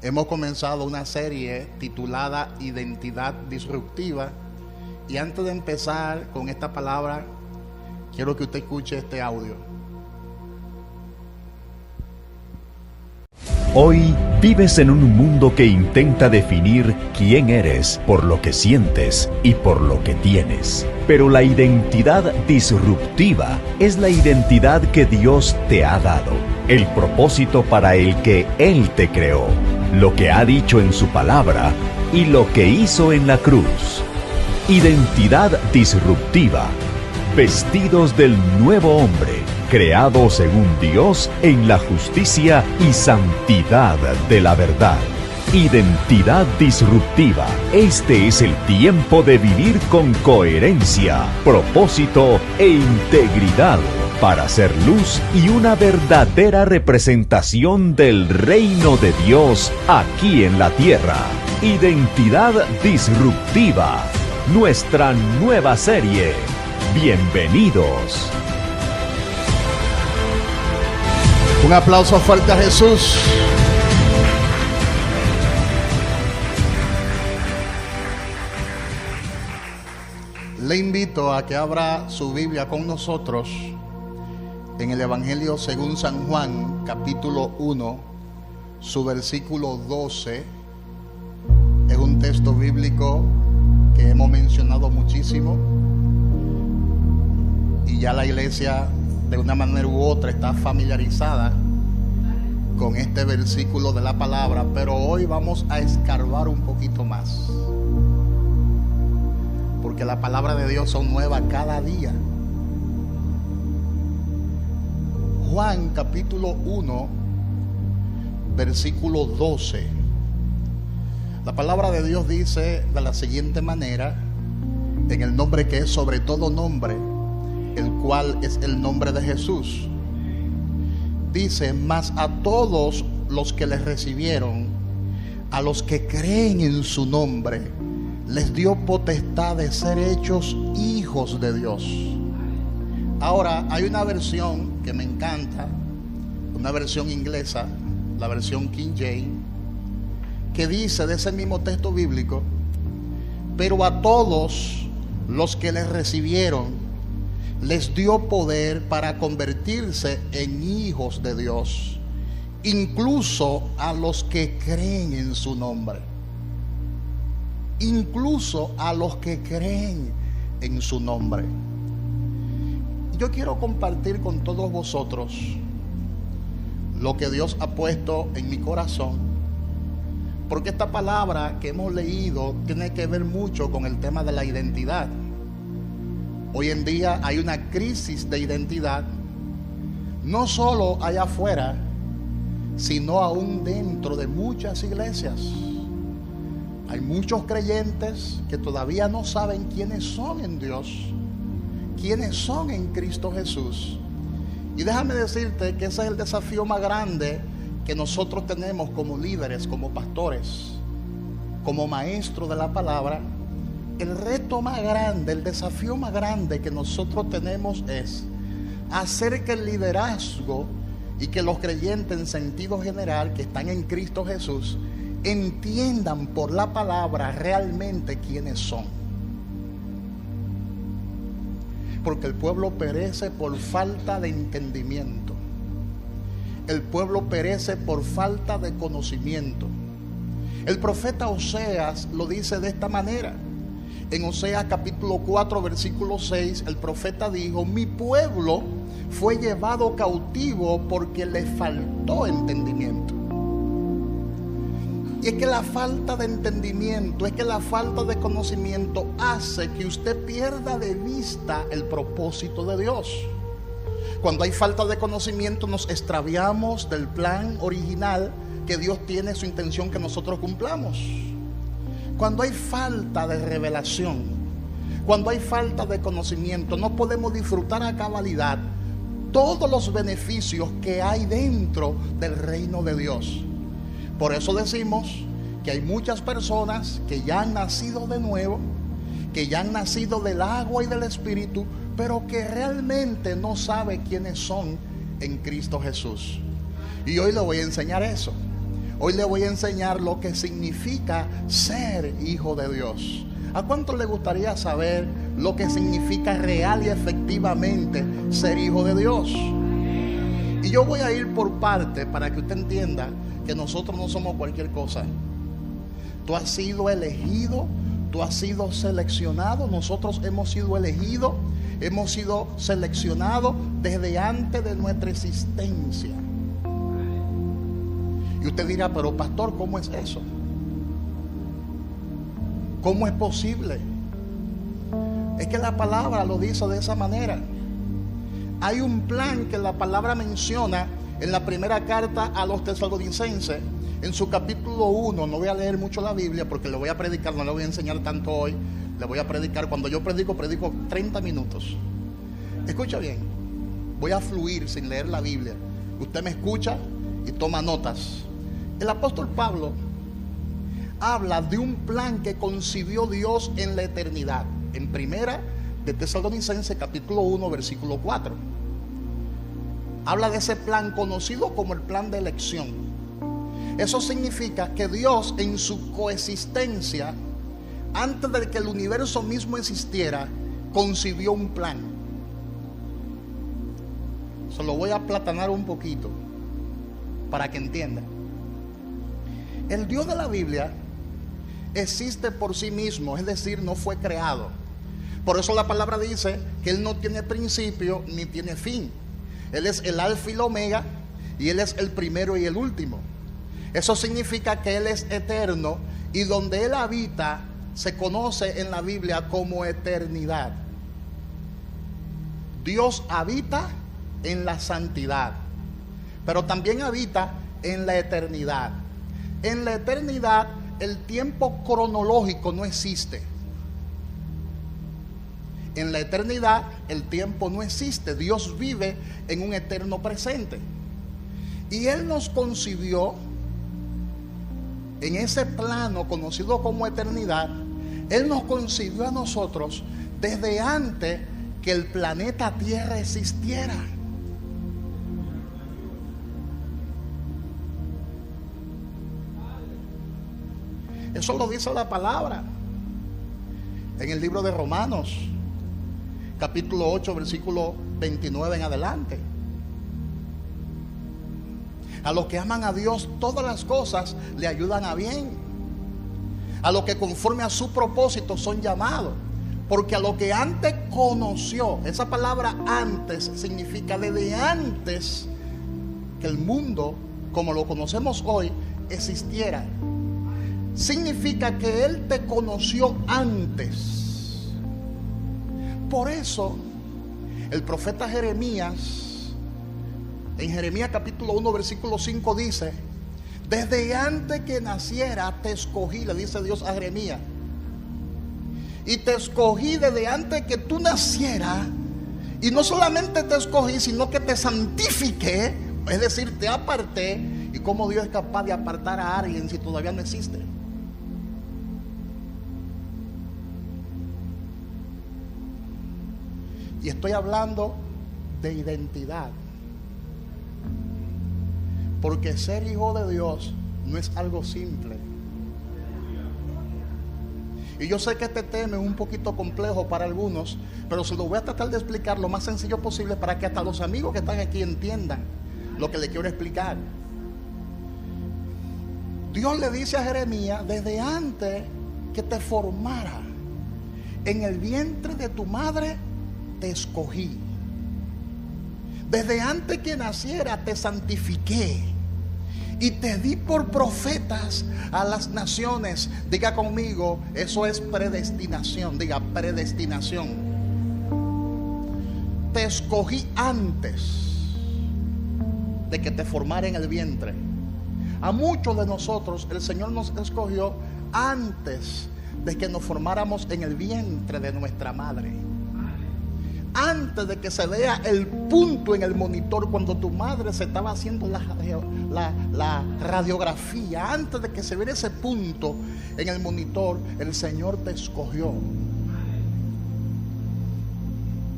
Hemos comenzado una serie titulada Identidad Disruptiva, y antes de empezar con esta palabra, quiero que usted escuche este audio. Hoy vives en un mundo que intenta definir quién eres por lo que sientes y por lo que tienes. Pero la identidad disruptiva es la identidad que Dios te ha dado, el propósito para el que Él te creó, lo que ha dicho en su palabra y lo que hizo en la cruz. Identidad disruptiva. Vestidos del nuevo hombre, creado según Dios en la justicia y santidad de la verdad. Identidad disruptiva. Este es el tiempo de vivir con coherencia, propósito e integridad para ser luz y una verdadera representación del reino de Dios aquí en la tierra. Identidad disruptiva. Nuestra nueva serie. Bienvenidos. Un aplauso fuerte a Jesús. Le invito a que abra su Biblia con nosotros en el Evangelio según San Juan, capítulo 1, su versículo 12. Es un texto bíblico que hemos mencionado muchísimo, y ya la iglesia de una manera u otra está familiarizada con este versículo de la palabra, pero hoy vamos a escarbar un poquito más, porque la palabra de Dios son nuevas cada día. Juan capítulo 1, versículo 12. La palabra de Dios dice de la siguiente manera, en el nombre que es sobre todo nombre, el cual es el nombre de Jesús. Dice: mas a todos los que les recibieron, a los que creen en su nombre, les dio potestad de ser hechos hijos de Dios. Ahora, hay una versión que me encanta, una versión inglesa, la versión King James, que dice de ese mismo texto bíblico: pero a todos los que les recibieron, les dio poder para convertirse en hijos de Dios, incluso a los que creen en su nombre. Incluso a los que creen en su nombre. Yo quiero compartir con todos vosotros lo que Dios ha puesto en mi corazón, porque esta palabra que hemos leído tiene que ver mucho con el tema de la identidad. Hoy en día hay una crisis de identidad, no solo allá afuera, sino aún dentro de muchas iglesias. Hay muchos creyentes que todavía no saben quiénes son en Dios, quiénes son en Cristo Jesús. Y déjame decirte que ese es el desafío más grande que nosotros tenemos como líderes, como pastores, como maestros de la palabra. El reto más grande, el desafío más grande que nosotros tenemos es hacer que el liderazgo y que los creyentes en sentido general que están en Cristo Jesús entiendan por la palabra realmente quiénes son. Porque el pueblo perece por falta de entendimiento. El pueblo perece por falta de conocimiento. El profeta Oseas lo dice de esta manera. En Oseas capítulo 4 versículo 6, el profeta dijo: mi pueblo fue llevado cautivo porque le faltó entendimiento. Y es que la falta de entendimiento, es que la falta de conocimiento hace que usted pierda de vista el propósito de Dios. Cuando hay falta de conocimiento, nos extraviamos del plan original que Dios tiene su intención que nosotros cumplamos. Cuando hay falta de revelación, cuando hay falta de conocimiento, no podemos disfrutar a cabalidad todos los beneficios que hay dentro del reino de Dios. Por eso decimos que hay muchas personas que ya han nacido de nuevo, que ya han nacido del agua y del Espíritu, pero que realmente no saben quiénes son en Cristo Jesús. Y hoy le voy a enseñar eso. Hoy le voy a enseñar lo que significa ser hijo de Dios. ¿A cuánto le gustaría saber lo que significa real y efectivamente ser hijo de Dios? Y yo voy a ir por parte para que usted entienda que nosotros no somos cualquier cosa. Tú has sido elegido, tú has sido seleccionado. Nosotros hemos sido elegidos, hemos sido seleccionados desde antes de nuestra existencia. Y usted dirá, pero pastor, ¿cómo es eso? ¿Cómo es posible? Es que la palabra lo dice de esa manera. Hay un plan que la palabra menciona en la primera carta a los tesalonicenses, en su capítulo 1. No voy a leer mucho la Biblia porque le voy a predicar, no le voy a enseñar tanto hoy. Le voy a predicar, cuando yo predico 30 minutos. Escucha bien, voy a fluir sin leer la Biblia. Usted me escucha y toma notas. El apóstol Pablo habla de un plan que concibió Dios en la eternidad. En primera de Tesalonicenses capítulo 1 versículo 4. Habla de ese plan conocido como el plan de elección. Eso significa que Dios en su coexistencia, antes de que el universo mismo existiera, concibió un plan. Se lo voy a aplatanar un poquito para que entienda. El Dios de la Biblia existe por sí mismo, es decir, no fue creado. Por eso la palabra dice que Él no tiene principio ni tiene fin. Él es el alfa y el omega, y Él es el primero y el último. Eso significa que Él es eterno, y donde Él habita se conoce en la Biblia como eternidad. Dios habita en la santidad, pero también habita en la eternidad. En la eternidad el tiempo cronológico no existe. En la eternidad el tiempo no existe. Dios vive en un eterno presente. Y Él nos concibió en ese plano conocido como eternidad. Él nos concibió a nosotros desde antes que el planeta Tierra existiera. Eso lo dice la palabra en el libro de Romanos, capítulo 8, versículo 29 en adelante. A los que aman a Dios, todas las cosas le ayudan a bien. A los que conforme a su propósito son llamados. Porque a lo que antes conoció, esa palabra antes significa desde antes que el mundo, como lo conocemos hoy, existiera. Significa que Él te conoció antes. Por eso el profeta Jeremías, en Jeremías capítulo 1 versículo 5 dice: desde antes que naciera te escogí, le dice Dios a Jeremías, y te escogí desde antes que tú nacieras. Y no solamente te escogí, sino que te santifiqué, es decir, te aparté. ¿Y cómo Dios es capaz de apartar a alguien si todavía no existe? Y estoy hablando de identidad. Porque ser hijo de Dios no es algo simple. Y yo sé que este tema es un poquito complejo para algunos, pero se lo voy a tratar de explicar lo más sencillo posible para que hasta los amigos que están aquí entiendan lo que les quiero explicar. Dios le dice a Jeremías: desde antes que te formara en el vientre de tu madre te escogí. Desde antes que naciera te santifiqué y te di por profetas a las naciones. Diga conmigo, eso es predestinación. Diga, predestinación. Te escogí antes de que te formara en el vientre. A muchos de nosotros el Señor nos escogió antes de que nos formáramos en el vientre de nuestra madre. Antes de que se vea el punto en el monitor cuando tu madre se estaba haciendo la radiografía, antes de que se viera ese punto en el monitor, el Señor te escogió.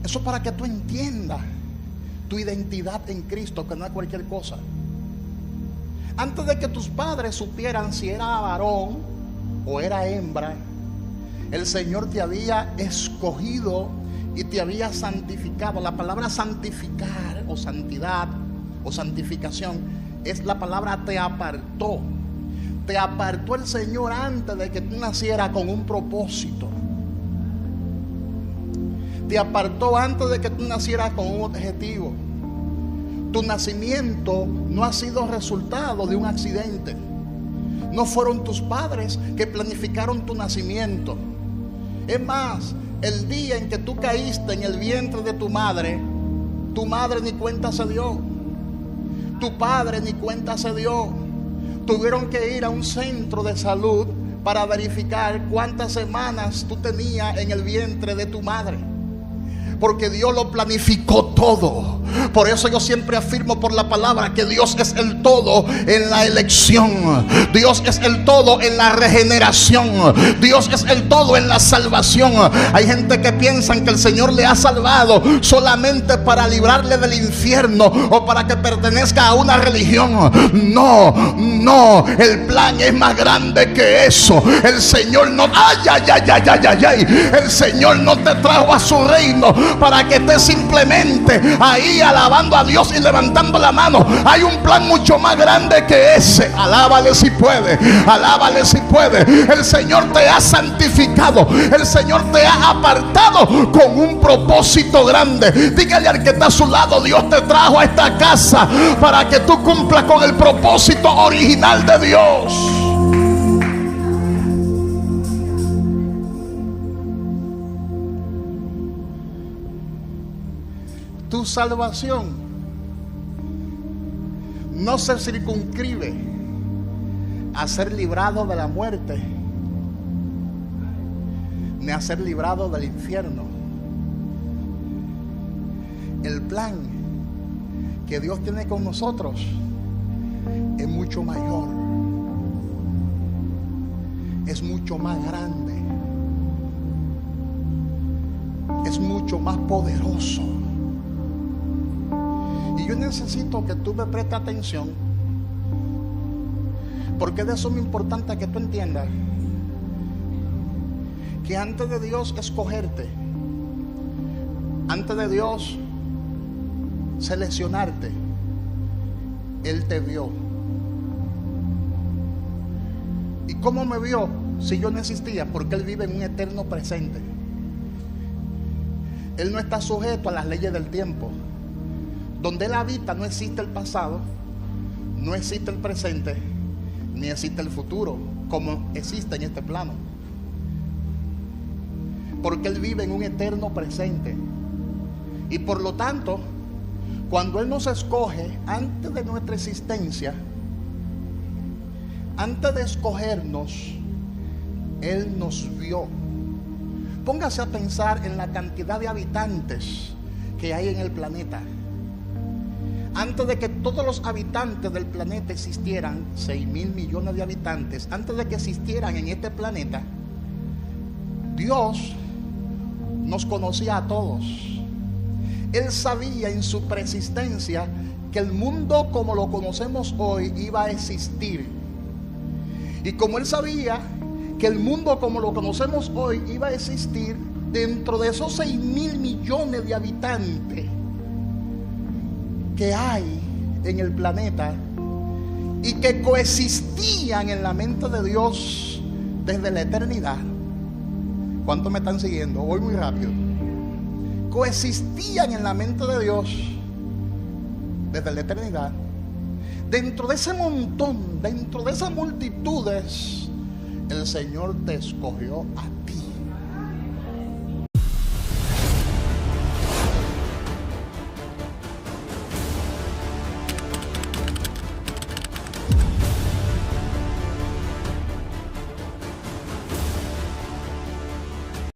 Eso para que tú entiendas tu identidad en Cristo, que no es cualquier cosa. Antes de que tus padres supieran si era varón o era hembra, el Señor te había escogido y te había santificado. La palabra santificar o santidad o santificación es la palabra te apartó. Te apartó el Señor antes de que tú nacieras con un propósito. Te apartó antes de que tú nacieras con un objetivo. Tu nacimiento no ha sido resultado de un accidente. No fueron tus padres que planificaron tu nacimiento. Es más, el día en que tú caíste en el vientre de tu madre ni cuenta se dio. Tu padre ni cuenta se dio. Tuvieron que ir a un centro de salud para verificar cuántas semanas tú tenías en el vientre de tu madre. Porque Dios lo planificó todo. Por eso yo siempre afirmo por la palabra que Dios es el todo en la elección. Dios es el todo en la regeneración. Dios es el todo en la salvación. Hay gente que piensan que el Señor le ha salvado solamente para librarle del infierno o para que pertenezca a una religión. No, el plan es más grande que eso. El Señor no, el Señor no te trajo a su reino para que estés simplemente ahí alabando a Dios y levantando la mano. Hay un plan mucho más grande que ese. Alábale si puede, alábale si puede. El Señor te ha santificado, el Señor te ha apartado con un propósito grande. Dígale al que está a su lado: Dios te trajo a esta casa para que tú cumplas con el propósito original de Dios. Tu salvación no se circunscribe a ser librado de la muerte, ni a ser librado del infierno. El plan que Dios tiene con nosotros es mucho mayor, es mucho más grande, es mucho más poderoso. Y yo necesito que tú me prestes atención, porque es de suma importancia que tú entiendas que antes de Dios escogerte, antes de Dios seleccionarte, Él te vio. ¿Y cómo me vio si yo no existía? Porque Él vive en un eterno presente. Él no está sujeto a las leyes del tiempo. Donde Él habita no existe el pasado, no existe el presente, ni existe el futuro como existe en este plano. Porque Él vive en un eterno presente. Y por lo tanto, cuando Él nos escoge antes de nuestra existencia, antes de escogernos, Él nos vio. Póngase a pensar en la cantidad de habitantes que hay en el planeta. Antes de que todos los habitantes del planeta existieran, 6.000 millones de habitantes, antes de que existieran en este planeta, Dios nos conocía a todos. Él sabía en su preexistencia que el mundo como lo conocemos hoy iba a existir. Y como Él sabía que el mundo como lo conocemos hoy iba a existir, dentro de esos 6.000 millones de habitantes que hay en el planeta y que coexistían en la mente de Dios desde la eternidad. ¿Cuántos me están siguiendo? Voy muy rápido. Coexistían en la mente de Dios desde la eternidad. Dentro de ese montón, dentro de esas multitudes, el Señor te escogió a ti.